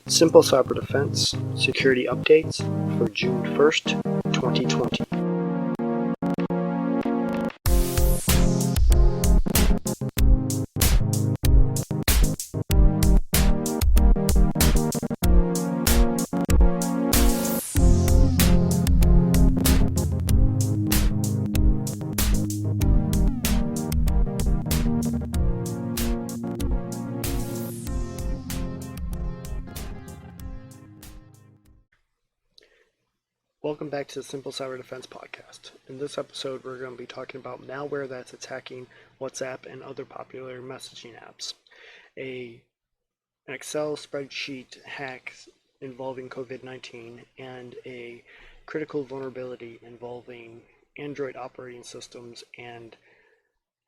Simple Cyber Defense Security Updates for June 1st, 2020. Welcome back to the Simple Cyber Defense podcast. In this episode, we're going to be talking about malware that's attacking WhatsApp and other popular messaging apps. An Excel spreadsheet hack involving COVID-19 and a critical vulnerability involving Android operating systems and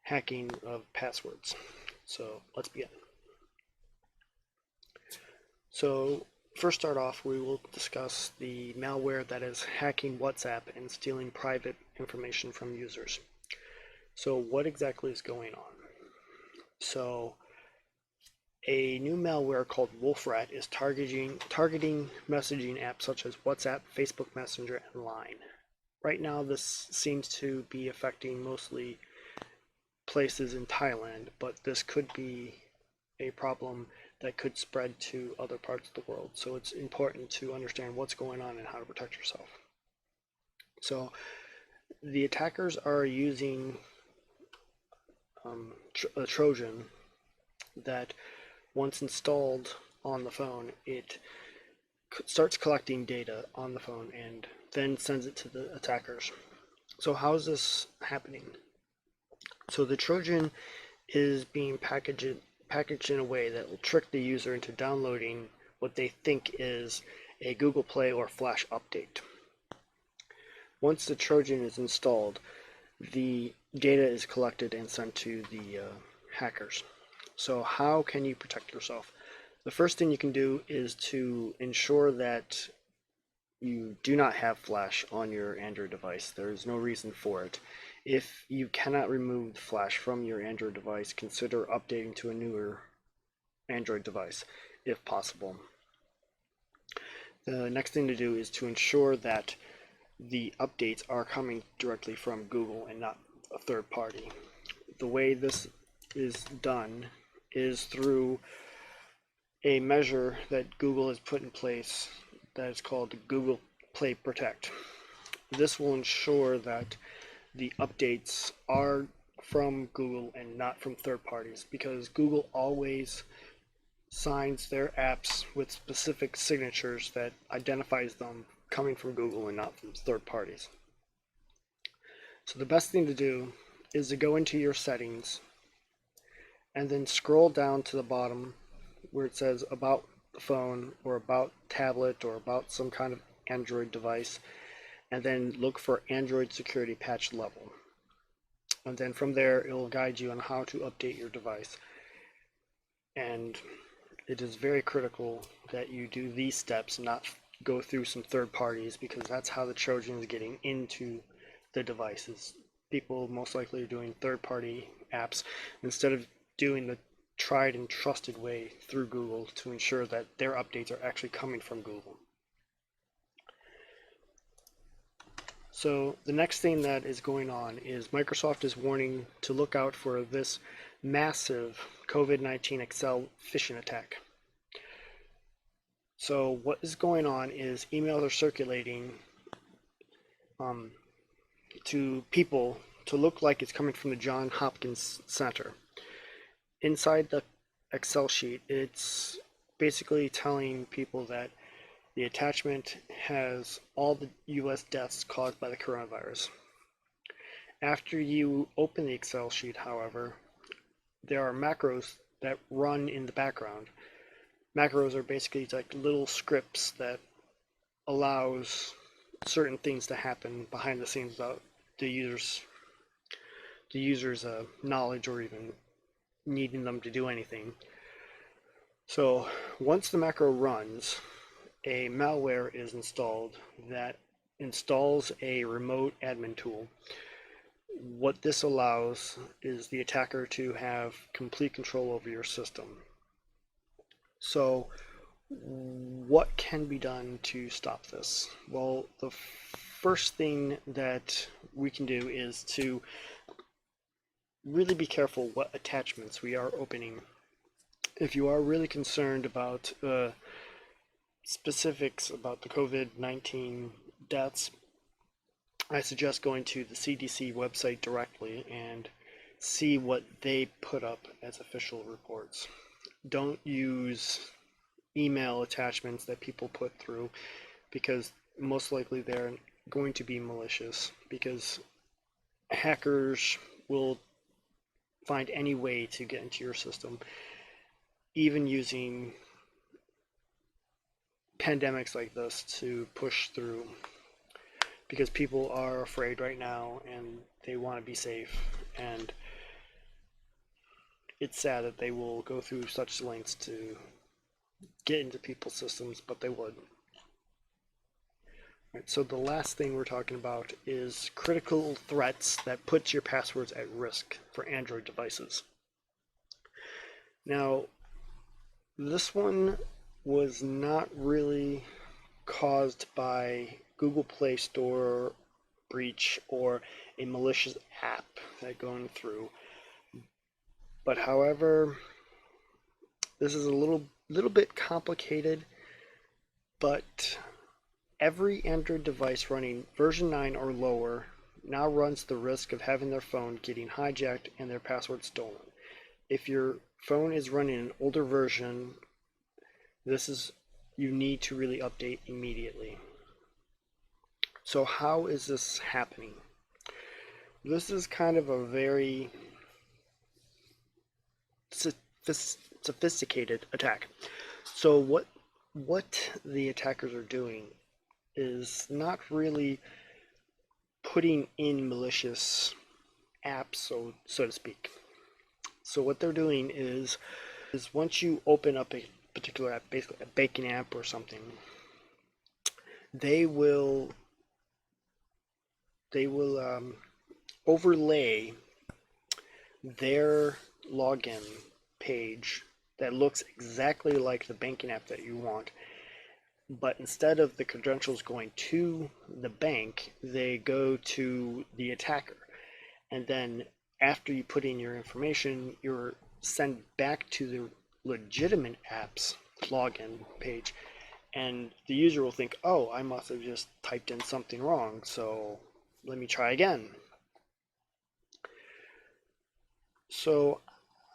hacking of passwords. So let's begin. First start off, we will discuss the malware that is hacking WhatsApp and stealing private information from users. So what exactly is going on? So a new malware called Wolfrat is targeting messaging apps such as WhatsApp, Facebook Messenger, and Line. Right now, this seems to be affecting mostly places in Thailand, but this could be a problem that could spread to other parts of the world. So it's important to understand what's going on and how to protect yourself. So the attackers are using a Trojan that once installed on the phone, it starts collecting data on the phone and then sends it to the attackers. So how is this happening? So the Trojan is being packaged in a way that will trick the user into downloading what they think is a Google Play or Flash update. Once the Trojan is installed, the data is collected and sent to the hackers. So how can you protect yourself? The first thing you can do is to ensure that you do not have Flash on your Android device. There is no reason for it. If you cannot remove Flash from your Android device, consider updating to a newer Android device, if possible. The next thing to do is to ensure that the updates are coming directly from Google and not a third party. The way this is done is through a measure that Google has put in place that is called Google Play Protect. This will ensure that the updates are from Google and not from third parties, because Google always signs their apps with specific signatures that identifies them coming from Google and not from third parties. So the best thing to do is to go into your settings and then scroll down to the bottom where it says about the phone or about tablet or about some kind of Android device, and then look for Android security patch level. And then from there, it will guide you on how to update your device. And it is very critical that you do these steps, not go through some third parties, because that's how the Trojan is getting into the devices. People most likely are doing third-party apps instead of doing the tried and trusted way through Google to ensure that their updates are actually coming from Google. So the next thing that is going on is Microsoft is warning to look out for this massive COVID-19 Excel phishing attack. So what is going on is emails are circulating to people to look like it's coming from the Johns Hopkins Center. Inside the Excel sheet, it's basically telling people that the attachment has all the US deaths caused by the coronavirus. After you open the Excel sheet, however, there are macros that run in the background. Macros are basically like little scripts that allows certain things to happen behind the scenes without the user's knowledge or even needing them to do anything. So once the macro runs, a malware is installed that installs a remote admin tool. What this allows is the attacker to have complete control over your system. So what can be done to stop this? Well, the first thing that we can do is to really be careful what attachments we are opening. If you are really concerned about specifics about the COVID-19 deaths, I suggest going to the CDC website directly and see what they put up as official reports. Don't use email attachments that people put through, because most likely they're going to be malicious, because hackers will find any way to get into your system, even using pandemics like this to push through, because people are afraid right now and they want to be safe, and it's sad that they will go through such lengths to get into people's systems, but they would. Right, so the last thing we're talking about is critical threats that puts your passwords at risk for Android devices. Now, this one was not really caused by Google Play Store breach or a malicious app that going through. But however, this is a little bit complicated, but every Android device running version 9 or lower now runs the risk of having their phone getting hijacked and their password stolen. If your phone is running an older version, you need to really update immediately. So how is this happening? This is kind of a very sophisticated attack. So what the attackers are doing is not really putting in malicious apps, so to speak. So what they're doing is once you open up a particular app, basically a banking app or something, they will overlay their login page that looks exactly like the banking app that you want, but instead of the credentials going to the bank, they go to the attacker. And then after you put in your information, you're sent back to the legitimate app's login page, and the user will think, oh, I must have just typed in something wrong, so let me try again. So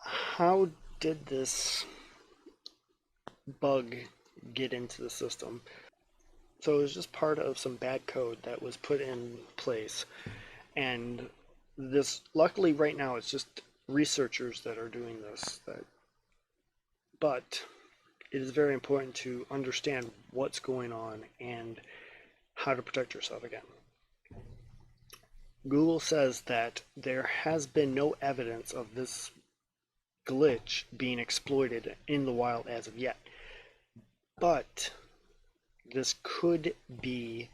how did this bug get into the system? So it was just part of some bad code that was put in place, and this, luckily right now, it's just researchers that are doing this, but it is very important to understand what's going on and how to protect yourself again. Google says that there has been no evidence of this glitch being exploited in the wild as of yet, but this could be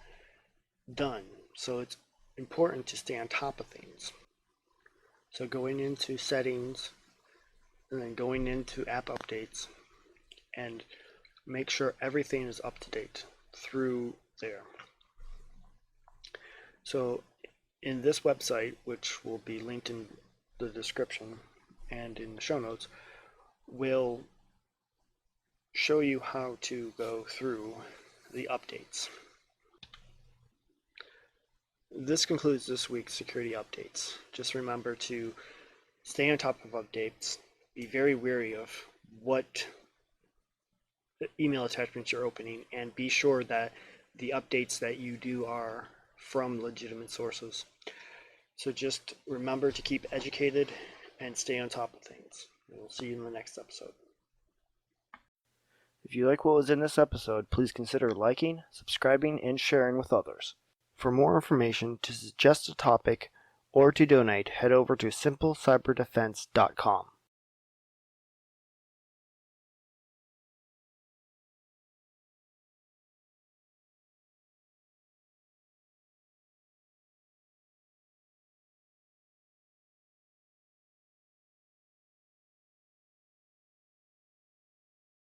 done, so it's important to stay on top of things. So going into settings and then going into app updates, and make sure everything is up to date through there. So in this website, which will be linked in the description and in the show notes, will show you how to go through the updates. This concludes this week's security updates. Just remember to stay on top of updates, be very wary of what email attachments you're opening, and be sure that the updates that you do are from legitimate sources. So just remember to keep educated and stay on top of things. We'll see you in the next episode. If you like what was in this episode, please consider liking, subscribing, and sharing with others. For more information, to suggest a topic, or to donate, head over to simplecyberdefense.com.